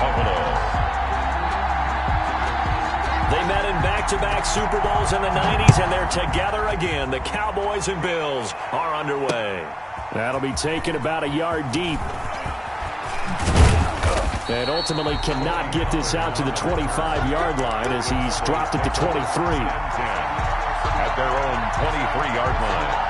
Buffalo. They met in back-to-back Super Bowls in the 90s, and they're together again. The Cowboys and Bills are underway. That'll be taken about a yard deep. And ultimately cannot get this out to the 25-yard line as he's dropped at the 23. At their own 23-yard line.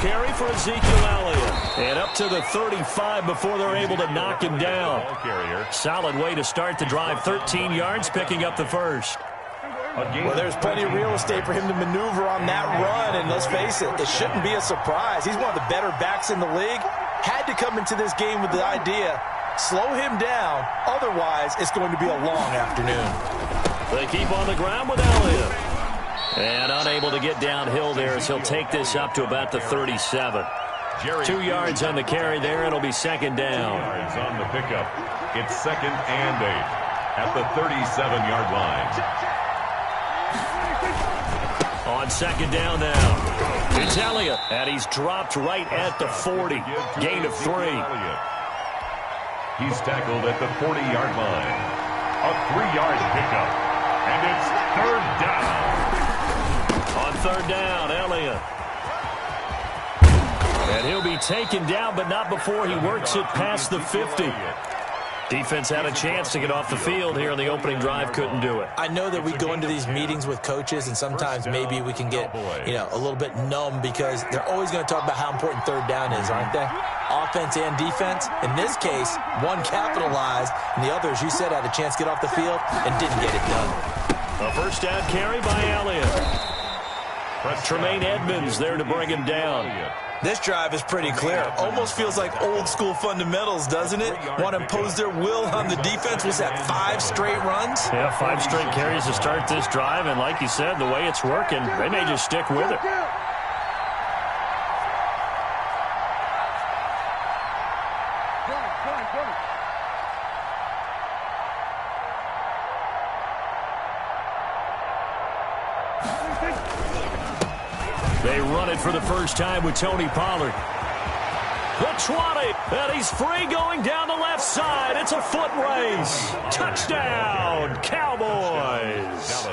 Carry for Ezekiel Elliott. And up to the 35 before they're able to knock him down. Solid way to start the drive. 13 yards, picking up the first. Well, there's plenty of real estate for him to maneuver on that run. And let's face it, it shouldn't be a surprise. He's one of the better backs in the league. Had to come into this game with the idea, slow him down. Otherwise, it's going to be a long afternoon. They keep on the ground with Elliott. And unable to get downhill there as he'll take this up to about the 37. 2 yards on the carry there. It'll be second down. 2 yards on the pickup. It's 2nd and 8 at the 37-yard line. On second down now. It's Elliott. And he's dropped right at the 40. Gain of 3. He's tackled at the 40-yard line. A 3-yard pickup. And it's 3rd down. On 3rd down, Elliott. And he'll be taken down, but not before he works it past the 50. Defense had a chance to get off the field here in the opening drive, couldn't do it. I know that we go into these meetings with coaches, and sometimes maybe we can get, a little bit numb because they're always going to talk about how important 3rd down is, aren't they? Offense and defense. In this case, one capitalized, and the other, as you said, had a chance to get off the field and didn't get it done. A first down carry by Elliott. Tremaine Edmonds there to bring him down. This drive is pretty clear. Almost feels like old school fundamentals, doesn't it? Want to impose their will on the defense. Was that 5 straight runs? Yeah, 5 straight carries to start this drive. And like you said, the way it's working, they may just stick with it. They run it for the first time with Tony Pollard. The 20, and he's free going down the left side. It's a foot race. Touchdown, Cowboys.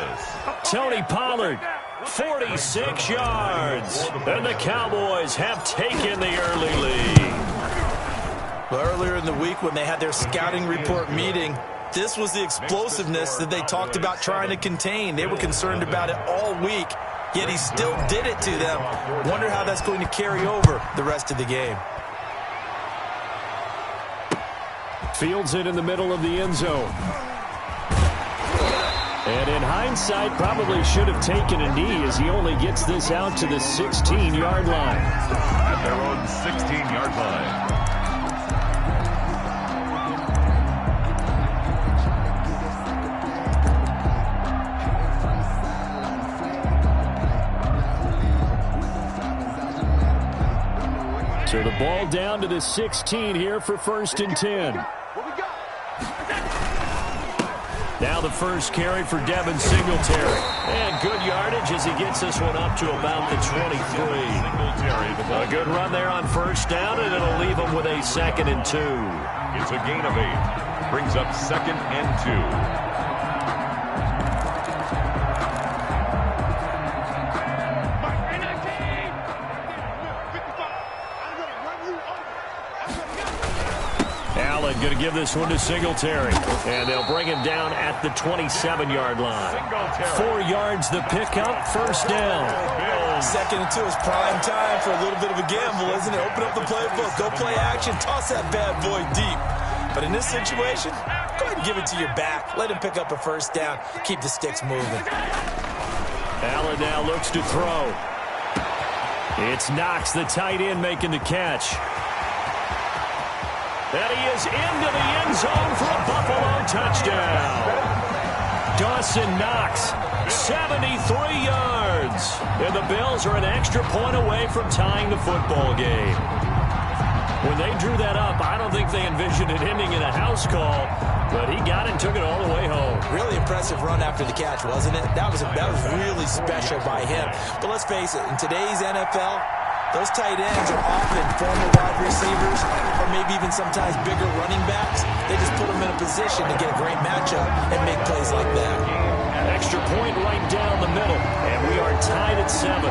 Tony Pollard, 46 yards. And the Cowboys have taken the early lead. Well, earlier in the week when they had their scouting report meeting, this was the explosiveness that they talked about trying to contain. They were concerned about it all week. Yet he still did it to them. Wonder how that's going to carry over the rest of the game. Fields it in the middle of the end zone. And in hindsight, probably should have taken a knee as he only gets this out to the 16-yard line. At their own 16-yard line. So the ball down to the 16 here for 1st and 10. Now the first carry for Devin Singletary. And good yardage as he gets this one up to about the 23. A good run there on first down, and it'll leave him with a 2nd and 2. It's a gain of 8. Brings up 2nd and 2. Going to give this one to Singletary. And they'll bring him down at the 27-yard line. 4 yards the pickup, first down. 2nd and 2 is prime time for a little bit of a gamble, isn't it? Open up the playbook, go play action, toss that bad boy deep. But in this situation, go ahead and give it to your back. Let him pick up a first down. Keep the sticks moving. Allen now looks to throw. It's Knox, the tight end, making the catch. And he is into the end zone for a Buffalo touchdown. Dawson Knox, 73 yards. And the Bills are an extra point away from tying the football game. When they drew that up, I don't think they envisioned it ending in a house call, but he got it and took it all the way home. Really impressive run after the catch, wasn't it? That was really special by him. But let's face it, in today's NFL, those tight ends are often former wide receivers or maybe even sometimes bigger running backs. They just put them in a position to get a great matchup and make plays like that. Extra point right down the middle, and we are tied at 7.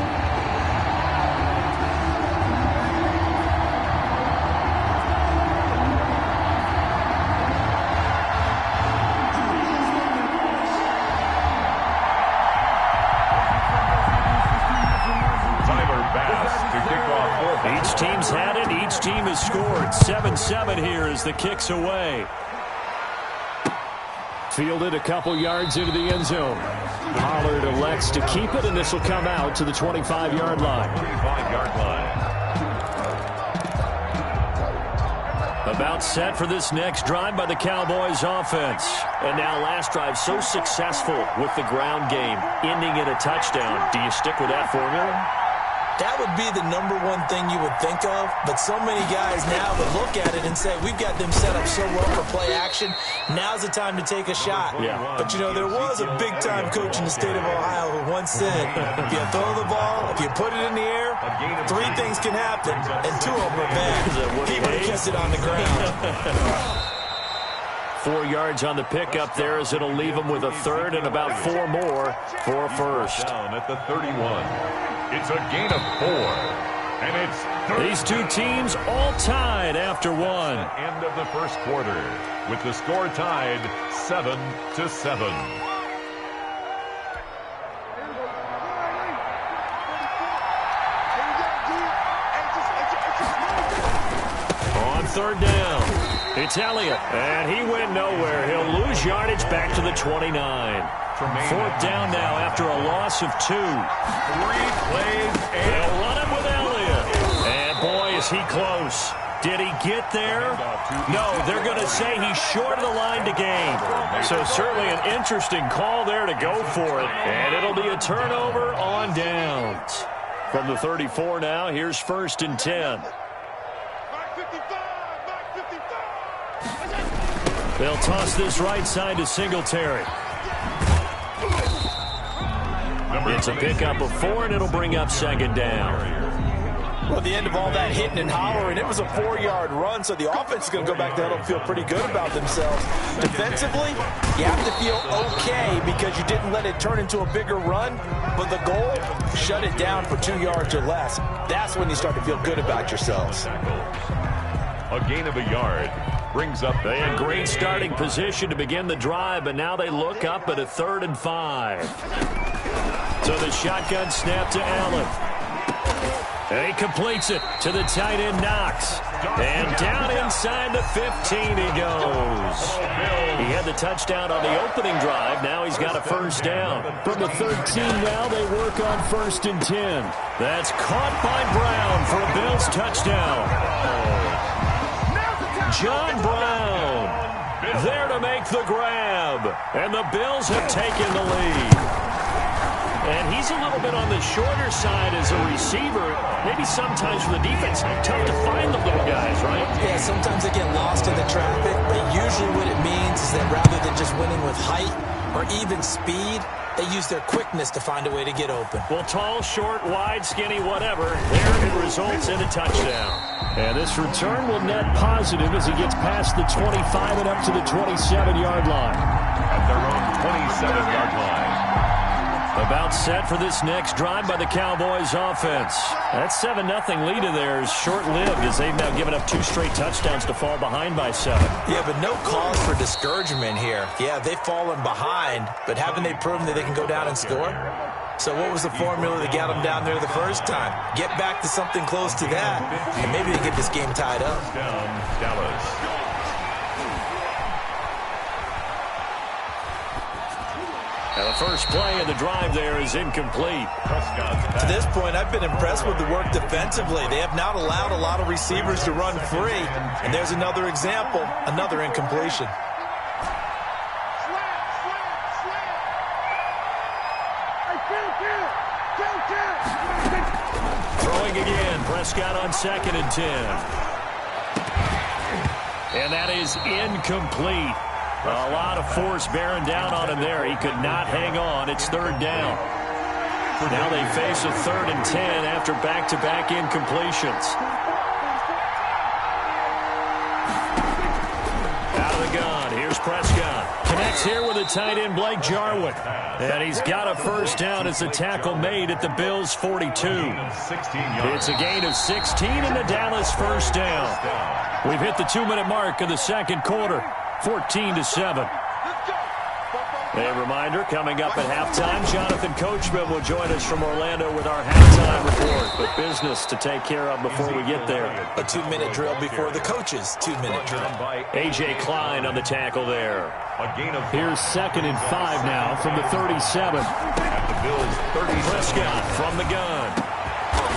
Each team's had it. Each team has scored. 7-7 here as the kick's away. Fielded a couple yards into the end zone. Pollard elects to keep it, and this will come out to the 25-yard line. 25-yard line. About set for this next drive by the Cowboys offense. And now last drive so successful with the ground game, ending in a touchdown. Do you stick with that formula? That would be the number one thing you would think of, but so many guys now would look at it and say, we've got them set up so well for play action, now's the time to take a shot. Yeah. But, you know, there was a big-time coach in the state of Ohio who once said, if you throw the ball, if you put it in the air, 3 things can happen, and 2 of them are bad. He would have kept it on the ground. 4 yards on the pickup there as it'll leave them with a third and about 4 more for a first. Down at the 31. It's a gain of 4. And it's third. These two teams all tied after 1. End of the first quarter with the score tied 7-7. On third down, it's Elliott, and he went nowhere. He'll lose yardage back to the 29. Fourth down now after a loss of 2. 3 plays, and they'll run it with Elliott. And boy, is he close. Did he get there? No, they're going to say he's short of the line to gain. So certainly an interesting call there to go for it. And it'll be a turnover on downs. From the 34 now, here's 1st and 10. They'll toss this right side to Singletary. It's a pickup of 4, and it'll bring up 2nd down. Well, the end of all that hitting and hollering, it was a 4-yard run, so the offense is going to go back there and feel pretty good about themselves. Defensively, you have to feel okay because you didn't let it turn into a bigger run, but the goal, shut it down for 2 yards or less. That's when you start to feel good about yourselves. a gain of a yard. Brings up. They had great starting position to begin the drive, but now they look up at a 3rd and 5. So the shotgun snap to Allen. And he completes it to the tight end Knox. And down inside the 15 he goes. He had the touchdown on the opening drive. Now he's got a 1st down. From the 13 now they work on 1st and 10. That's caught by Brown for a Bills touchdown. John Brown there to make the grab. And the Bills have taken the lead. And he's a little bit on the shorter side as a receiver. Maybe sometimes for the defense, tough to find the little guys, right? Yeah, sometimes they get lost in the traffic, but usually what it means is that rather than just winning with height or even speed, they use their quickness to find a way to get open. Well, tall, short, wide, skinny, whatever, there it results in a touchdown. And this return will net positive as he gets past the 25 and up to the 27-yard line. At their own 27-yard line. About set for this next drive by the Cowboys offense. That 7-0 lead of theirs short-lived as they've now given up 2 straight touchdowns to fall behind by 7. Yeah, but no cause for discouragement here. Yeah, they've fallen behind, but haven't they proven that they can go down and score? So what was the formula that got them down there the first time? Get back to something close to that, and maybe they get this game tied up. Down, Dallas. Now the first play of the drive there is incomplete. To this point, I've been impressed with the work defensively. They have not allowed a lot of receivers to run free. And there's another example, another incompletion. Throwing again. Prescott on 2nd and 10. And that is incomplete. A lot of force bearing down on him there. He could not hang on. It's 3rd down. Now they face a 3rd and 10 after back-to-back incompletions. Out of the gun. Here's Prescott. Connects here with a tight end, Blake Jarwin. And he's got a 1st down as the tackle made at the Bills' 42. It's a gain of 16 in the Dallas 1st down. We've hit the 2-minute mark of the 2nd quarter, 14-7. A reminder, coming up at halftime, Jonathan Coachman will join us from Orlando with our halftime report. But business to take care of before we get there. A 2-minute drill before the coach's 2-minute drill. A.J. Klein on the tackle there. Here's 2nd and 5 now from the 37. At the Bills' 30. Prescott from the gun.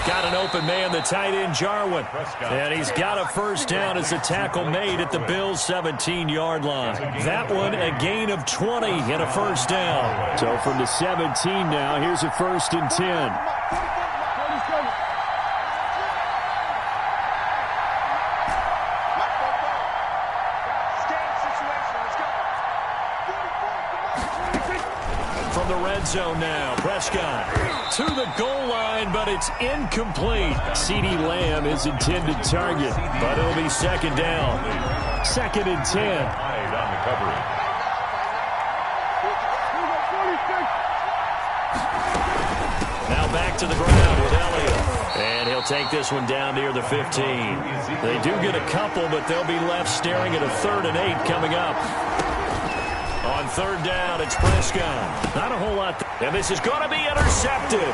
Got an open man, the tight end, Jarwin. And he's got a 1st down as the tackle made at the Bills' 17-yard line. That one, a gain of 20 and a 1st down. So from the 17 now, here's a 1st and 10. From the red zone now, Prescott to the goal line, but it's incomplete. CeeDee Lamb is intended target, but it'll be 2nd down. 2nd and 10. Wide on the coverage. Now back to the ground with Elliott. And he'll take this one down near the 15. They do get a couple, but they'll be left staring at a 3rd and 8 coming up. On 3rd down, it's Prescott. Not a whole lot. And this is going to be intercepted.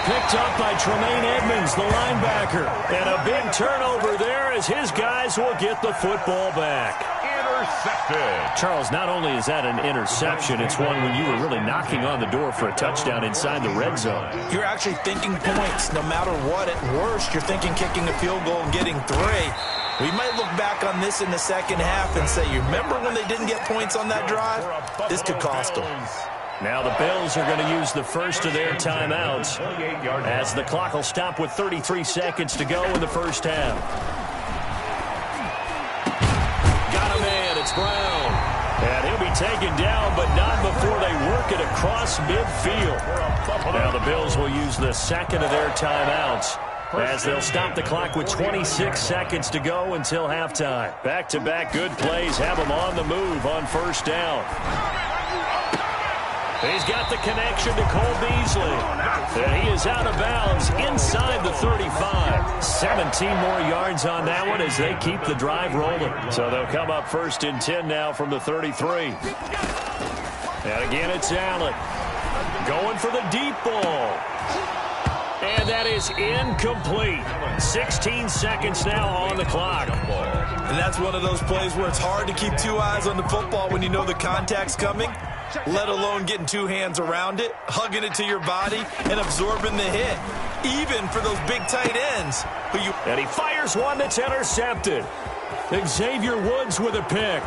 Picked up by Tremaine Edmonds, the linebacker. And a big turnover there as his guys will get the football back. Intercepted. Charles, not only is that an interception, it's one when you were really knocking on the door for a touchdown inside the red zone. You're actually thinking points. No matter what, at worst, you're thinking kicking a field goal and getting 3. We might look back on this in the 2nd half and say, you remember when they didn't get points on that drive? This could cost them. Now the Bills are going to use the first of their timeouts as the clock will stop with 33 seconds to go in the 1st half. Got a man, it's Brown. And he'll be taken down, but not before they work it across midfield. Now the Bills will use the 2nd of their timeouts as they'll stop the clock with 26 seconds to go until halftime. Back-to-back good plays have them on the move on 1st down. He's got the connection to Cole Beasley. And he is out of bounds inside the 35. 17 more yards on that one as they keep the drive rolling. So they'll come up 1st and 10 now from the 33. And again, it's Allen going for the deep ball. And that is incomplete. 16 seconds now on the clock. And that's one of those plays where it's hard to keep 2 eyes on the football when you know the contact's coming, let alone getting 2 hands around it, hugging it to your body, and absorbing the hit, even for those big tight ends. And he fires one that's intercepted. Xavier Woods with a pick.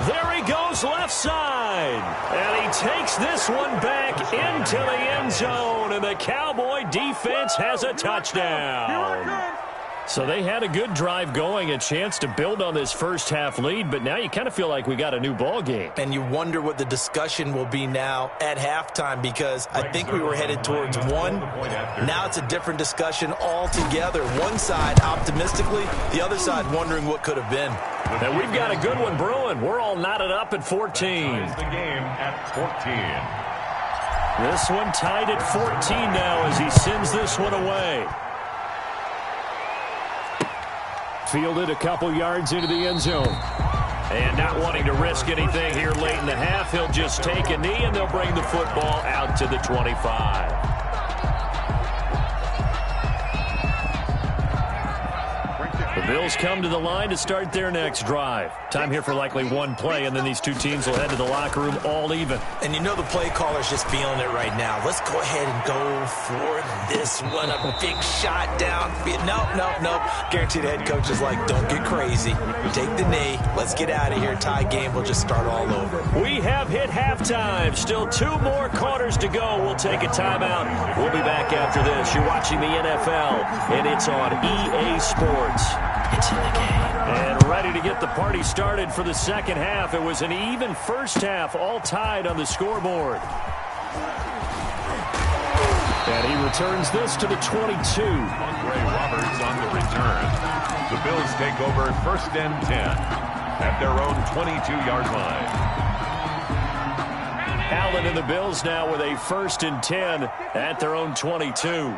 There he goes left side. And he takes this one back into the end zone. And the Cowboy defense has a touchdown. So they had a good drive going, a chance to build on this 1st half lead. But now you kind of feel like we got a new ball game. And you wonder what the discussion will be now at halftime, because I think we were headed towards 1. Now it's a different discussion altogether. One side optimistically, the other side wondering what could have been. And we've got a good one brewing. We're all knotted up at 14. The game at 14. This one tied at 14 now as he sends this one away. Fielded a couple yards into the end zone. And not wanting to risk anything here late in the half, he'll just take a knee and they'll bring the football out to the 25. The Bills come to the line to start their next drive. Time here for likely one play, and then these two teams will head to the locker room all even. And you know the play caller's just feeling it right now. Let's go ahead and go for this one. A big shot down. Nope. Guaranteed the head coach is like, don't get crazy. Take the knee. Let's get out of here. Tie game. We'll just start all over. We have hit halftime. Still 2 more quarters to go. We'll take a timeout. We'll be back after this. You're watching the NFL, and it's on EA Sports. It's in the game. And ready to get the party started for the second half. It was an even first half, all tied on the scoreboard. And he returns this to the 22. Andre Roberts on the return. The Bills take over 1st and 10 at their own 22-yard line. Allen and the Bills now with a 1st and 10 at their own 22.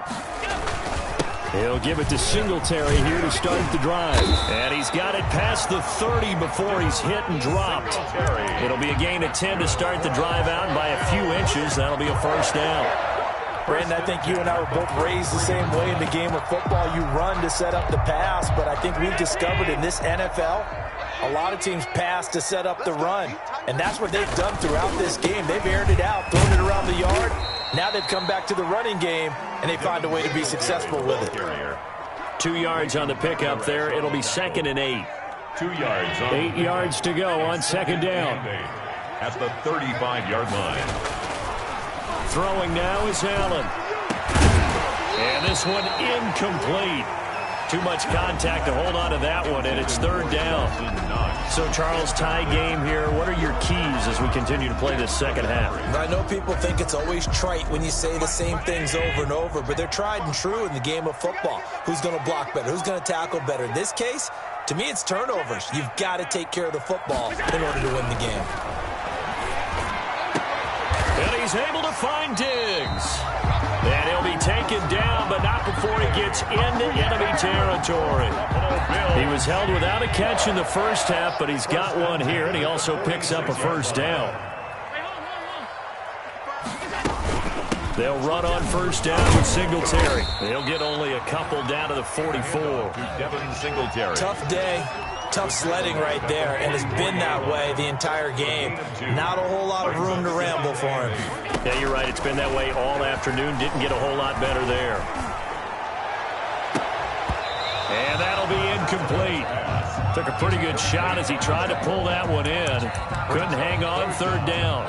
He'll give it to Singletary here to start the drive. And he's got it past the 30 before he's hit and dropped. It'll be a gain of 10 to start the drive out by a few inches. That'll be a first down. Brandon, I think you and I were both raised the same way in the game of football. You run to set up the pass, but I think we've discovered in this NFL, a lot of teams pass to set up the run. And that's what they've done throughout this game. They've aired it out, thrown it around the yard. Now they've come back to the running game, and they find a way to be successful with it. 2 yards on the pickup there. It'll be 2nd and 8. 2 yards on 8 yards to go on 2nd down. at the 35-yard line. Throwing now is Allen. And this one incomplete. Too much contact to hold on to that one, and it's 3rd down. So, Charles, tie game here. What are your keys as we continue to play this second half? I know people think it's always trite when you say the same things over and over, but they're tried and true in the game of football. Who's going to block better? Who's going to tackle better? In this case, to me, it's turnovers. You've got to take care of the football in order to win the game. And he's able to find Diggs. And he'll be taken down, but not before he gets into enemy territory. He was held without a catch in the first half, but he's got one here, and he also picks up a first down. They'll run on first down with Singletary. They'll get only a couple down to the 44. Devin Singletary. Tough day. Tough sledding right there, and it's been that way the entire game. Not a whole lot of room to ramble for him. Yeah, you're right. It's been that way all afternoon. Didn't get a whole lot better there. And that'll be incomplete. Took a pretty good shot as he tried to pull that one in. Couldn't hang on 3rd down.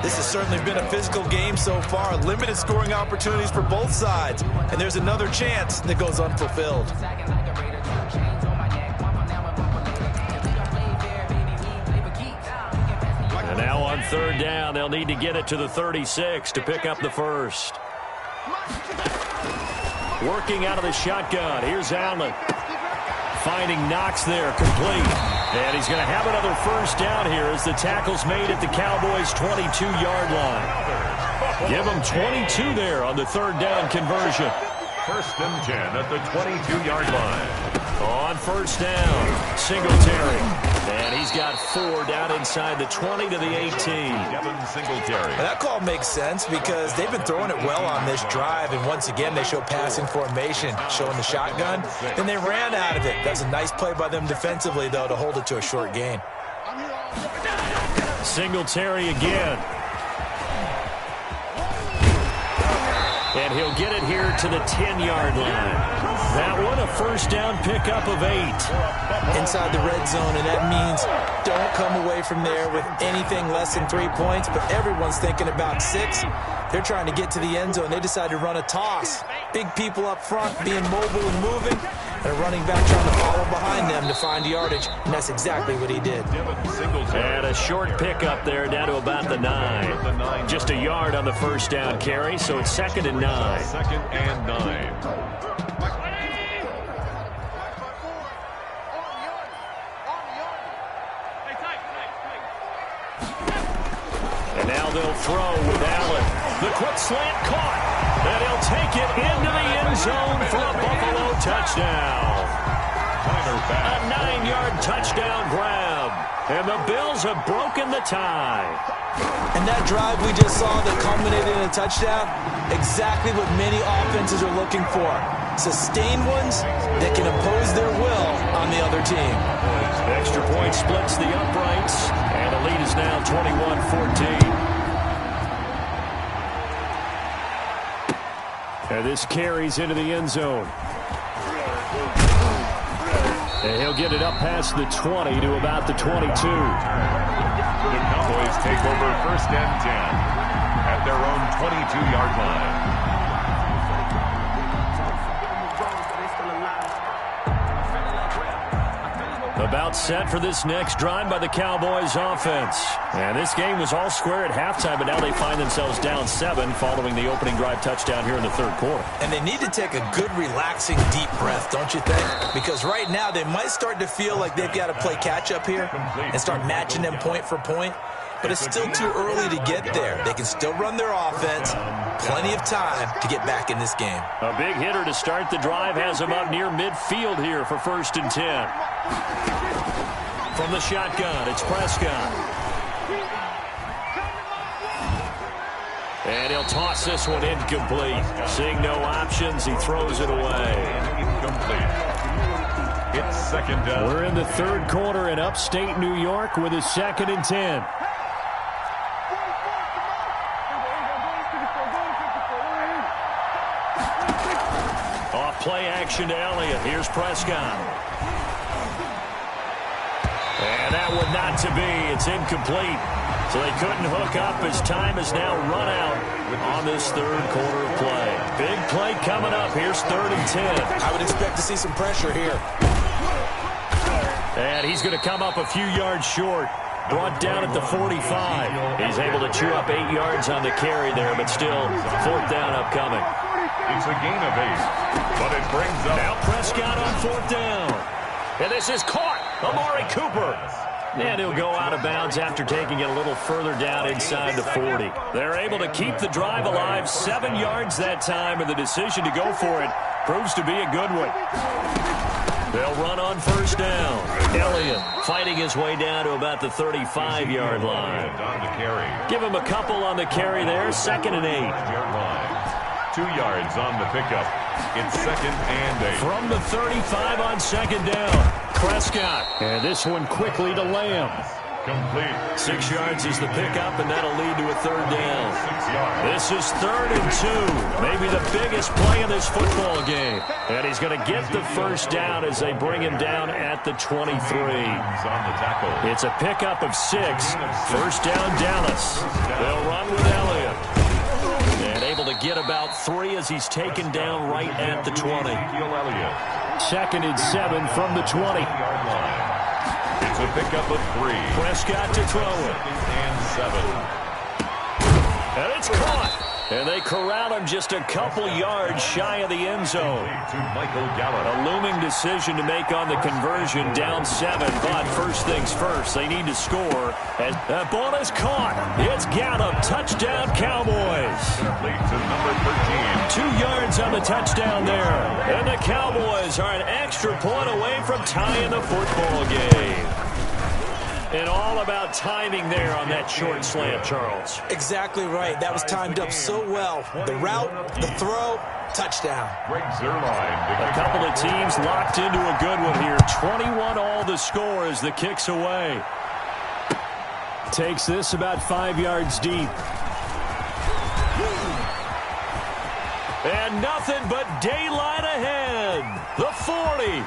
This has certainly been a physical game so far. Limited scoring opportunities for both sides. And there's another chance that goes unfulfilled. And now on 3rd down, they'll need to get it to the 36 to pick up the first. Working out of the shotgun. Here's Allen. Finding Knox there, complete. And he's going to have another first down here as the tackle's made at the Cowboys' 22-yard line. Give them 22 there on the 3rd down conversion. 1st and 10 at the 22-yard line. On first down, Singletary. And he's got 4 down inside the 20 to the 18. Devin Singletary. And that call makes sense because they've been throwing it well on this drive. And once again, they show passing formation, showing the shotgun. Then they ran out of it. That's a nice play by them defensively, though, to hold it to a short gain. Singletary again. And he'll get it here to the 10-yard line. That one, a first down pickup of 8. Inside the red zone, and that means don't come away from there with anything less than 3 points, but everyone's thinking about 6. They're trying to get to the end zone. They decide to run a toss. Big people up front being mobile and moving, and a running back trying to follow behind them to find yardage, and that's exactly what he did. And a short pickup there down to about the 9. Just a yard on the first down carry, so it's 2nd and 9. 2nd and 9. And now they'll throw with Allen. The quick slant caught. And he'll take it into the end zone for a Buffalo touchdown. A 9-yard touchdown grab. And the Bills have broken the tie. And that drive we just saw that culminated in a touchdown, exactly what many offenses are looking for. sustained ones that can impose their will on the other team. Extra point splits the uprights, and the lead is now 21-14. And this carries into the end zone. And he'll get it up past the 20 to about the 22. The Cowboys take over 1st and 10 at their own 22-yard line. About set for this next drive by the Cowboys offense. And this game was all square at halftime, but now they find themselves down 7 following the opening drive touchdown here in the 3rd quarter. And they need to take a good, relaxing, deep breath, don't you think? Because right now they might start to feel like they've got to play catch-up here and start matching them point for point. But it's still too early to get there. They can still run their offense. Plenty of time to get back in this game. A big hitter to start the drive has him up near midfield here for 1st and 10. From the shotgun, it's Prescott. And he'll toss this one incomplete. Seeing no options, he throws it away. Incomplete. It's 2nd down. We're in the 3rd quarter in upstate New York with a 2nd and 10. Off play action to Elliott. Here's Prescott. And that one not to be. It's incomplete. So they couldn't hook up as time is now run out on this 3rd quarter of play. Big play coming up. Here's 3rd and 10. I would expect to see some pressure here. And he's going to come up a few yards short. Brought down at the 45. He's able to chew up 8 yards on the carry there, but still 4th down upcoming. It's a gain of 8, but it brings up... Now Prescott on 4th down. And this is caught. Amari Cooper. And he'll go out of bounds after taking it a little further down inside the 40. They're able to keep the drive alive. 7 yards that time, and the decision to go for it proves to be a good one. They'll run on 1st down. Elliott fighting his way down to about the 35-yard line. Give him a couple on the carry there. 2nd and 8. 2 yards on the pickup. It's 2nd and 8. From the 35 on 2nd down. Prescott. And this one quickly to Lamb. Complete. 6 yards is the pickup, and that'll lead to a 3rd down. 6 yards. This is 3rd and 2. Maybe the biggest play in this football game. And he's going to get the 1st down as they bring him down at the 23. On the tackle. It's a pickup of 6. 1st down, Dallas. They'll run with Elliott. And able to get about 3 as he's taken down right at the 20. 2nd and 7 from the 20. It's a pickup of 3. Prescott to throw it. 2nd and 7. And it's caught. And they corral him just a couple yards shy of the end zone. To Michael Gallup. A looming decision to make on the conversion, down 7. But first things first, they need to score. As that ball is caught. It's Gallup. Touchdown, Cowboys. Complete to number 13. 2 yards on the touchdown there. And the Cowboys are an extra point away from tying the football game. And all about timing there on that short slant, Charles. Exactly right. That was timed up so well. The route, the throw, touchdown. Greg Zuerlein. A couple of teams locked into a good one here. 21 all the score as the kick's away. Takes this about 5 yards deep. And nothing but daylight ahead. The 40,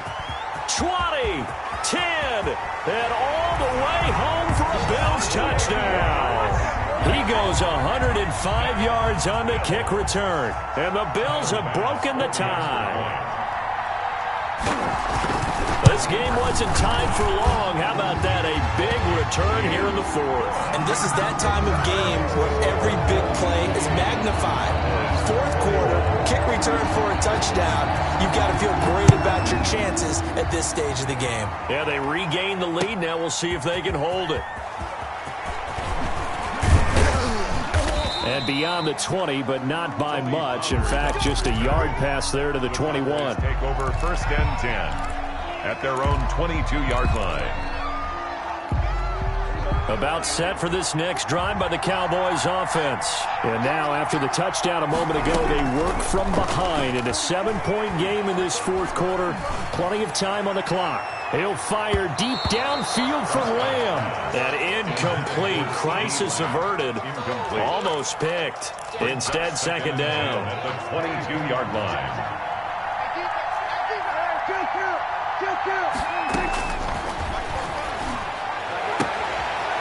20, 10, and all the way home for a Bills touchdown. He goes 105 yards on the kick return, and the Bills have broken the tie. This game wasn't tied for long. How about that? A big return here in the 4th. And this is that time of game where every big play is magnified. 4th quarter, kick return for a touchdown. You've got to feel great about your chances at this stage of the game. Yeah, they regain the lead. Now we'll see if they can hold it. And beyond the 20, but not by much. In fact, just a yard pass there to the 21. Take over 1st and 10 at their own 22-yard line. About set for this next drive by the Cowboys offense. And now, after the touchdown a moment ago, they work from behind in a 7-point game in this fourth quarter. Plenty of time on the clock. He'll fire deep downfield for Lamb. That incomplete. Crisis averted. Incomplete. Almost picked. Instead, second down. At the 22-yard line.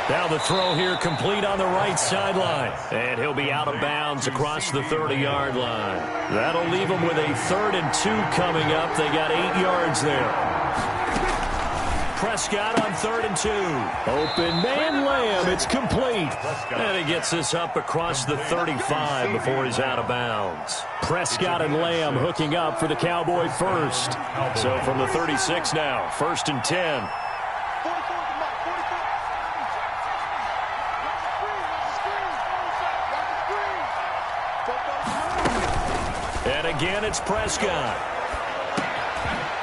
Now the throw here complete on the right sideline. And he'll be out of bounds across the 30-yard line. That'll leave him with a 3rd and 2 coming up. They got 8 yards there. Prescott on 3rd and 2. Open man Lamb. It's complete. And he gets this up across the 35 before he's out of bounds. Prescott and Lamb hooking up for the Cowboy first. So from the 36 now, 1st and 10. And again, it's Prescott.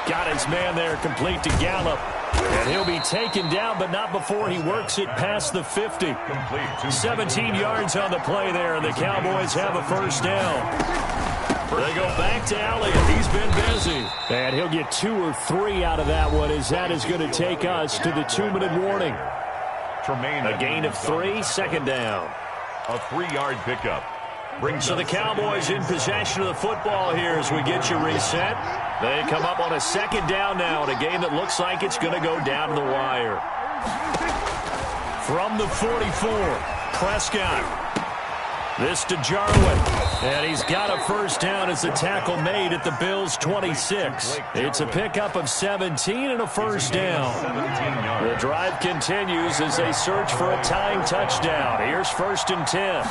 Got his man there, complete to Gallup. And he'll be taken down, but not before he works it past the 50. 17 yards on the play there, and the Cowboys have a first down. They go back to Elliott. He's been busy. And he'll get 2 or 3 out of that one, as that is going to take us to the 2-minute warning. A gain of 3, second down. A 3-yard pickup. So the Cowboys in possession of the football here as we get you reset. They come up on a second down now in a game that looks like it's going to go down to the wire. From the 44, Prescott. This to Jarwin. And he's got a first down as the tackle made at the Bills' 26. It's a pickup of 17 and a first down. The drive continues as they search for a tying touchdown. Here's 1st and 10.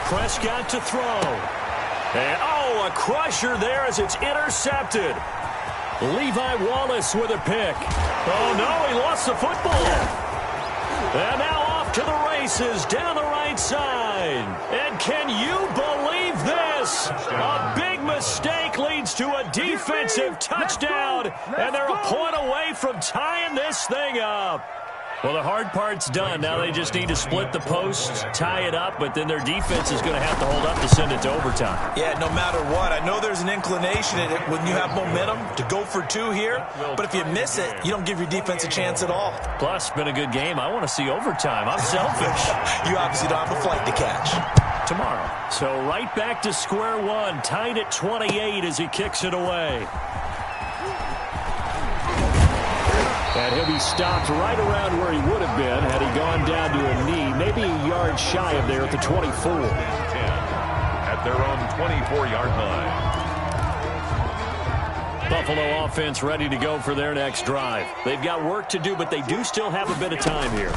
Prescott to throw. And, a crusher there as it's intercepted. Levi Wallace with a pick. Oh, no, he lost the football. And now off to the races down the right side. And can you believe this? A big mistake leads to a defensive touchdown. And they're a point away from tying this thing up. Well, the hard part's done. Now they just need to split the posts, tie it up, but then their defense is going to have to hold up to send it to overtime. Yeah, no matter what. I know there's an inclination in it when you have momentum to go for 2 here, but if you miss it, you don't give your defense a chance at all. Plus, been a good game. I want to see overtime. I'm selfish. You obviously don't have a flight to catch. Tomorrow. So right back to square one, tied at 28 as he kicks it away. And he'll be stopped right around where he would have been had he gone down to a knee, maybe a yard shy of there at the 24. 10 at their own 24-yard line. Buffalo offense ready to go for their next drive. They've got work to do, but they do still have a bit of time here.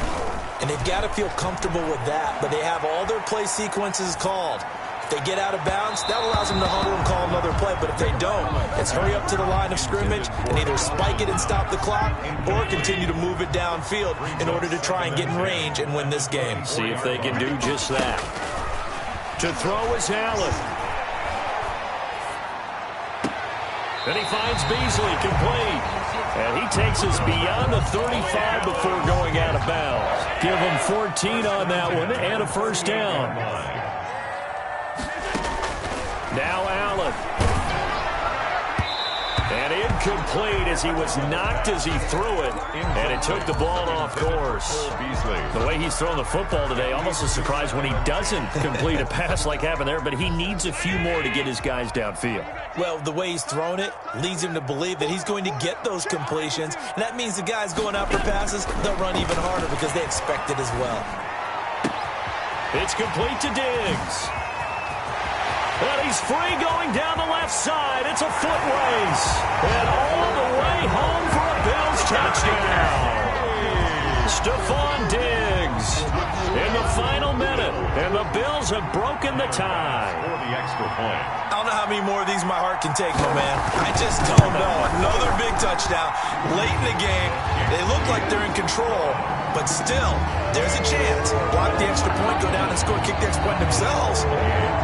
And they've got to feel comfortable with that, but they have all their play sequences called. If they get out of bounds, that allows them to huddle and call another play. But if they don't, it's hurry up to the line of scrimmage and either spike it and stop the clock or continue to move it downfield in order to try and get in range and win this game. See if they can do just that. To throw is Allen. Then he finds Beasley complete. And he takes us beyond the 35 before going out of bounds. Give him 14 on that one and a first down. Now Allen. And incomplete as he was knocked as he threw it. And it took the ball off course. The way he's throwing the football today, almost a surprise when he doesn't complete a pass like happened there. But he needs a few more to get his guys downfield. Well, the way he's thrown it leads him to believe that he's going to get those completions. And that means the guys going out for passes, they'll run even harder because they expect it as well. It's complete to Diggs. And he's free going down the left side. It's a foot race. And all the way home for a Bills touchdown. Stephon Diggs in the final minute. And the Bills have broken the tie. For the extra point. I don't know how many more of these my heart can take, my man. I just don't know. Another big touchdown late in the game. They look like they're in control, but still, there's a chance. Block the extra point, go down and score, kick the extra point themselves.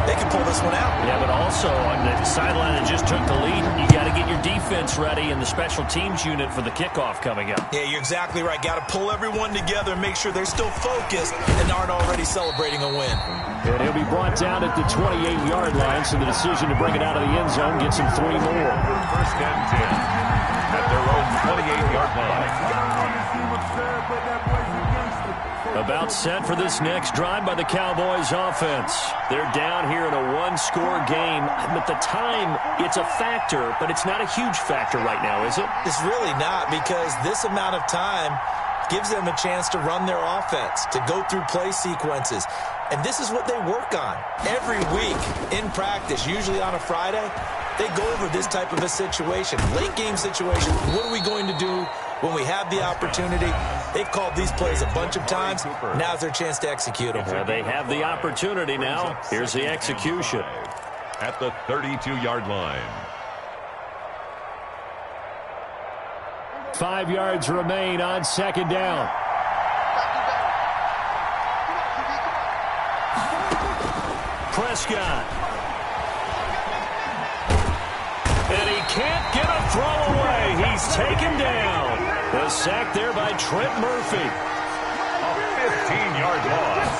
They could pull this one out. Yeah, but also on the sideline that just took the lead, you got to get your defense ready and the special teams unit for the kickoff coming up. Yeah, you're exactly right. Got to pull everyone together and make sure they're still focused and aren't already celebrating a win. And he'll be brought down at the 28-yard line, so the decision to bring it out of the end zone gets him 3 more. First and 10 at their own 28-yard line. About set for this next drive by the Cowboys offense. They're down here in a one-score game. At the time, it's a factor, but it's not a huge factor right now, is it? It's really not, because this amount of time gives them a chance to run their offense, to go through play sequences. And this is what they work on every week in practice, usually on a Friday. They go over this type of a situation, late game situation. What are we going to do when we have the opportunity? They've called these plays a bunch of times. Now's their chance to execute them. They have the opportunity now. Here's the execution. At the 32-yard line. 5 yards remain on second down. Prescott. And he can't get a throw away. He's taken down. The sack there by Trent Murphy. A 15-yard loss.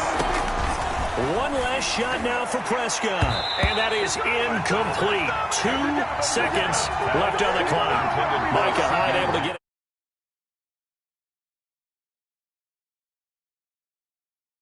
One last shot now for Prescott. And that is incomplete. 2 seconds left on the clock. Micah Hyde able to get it.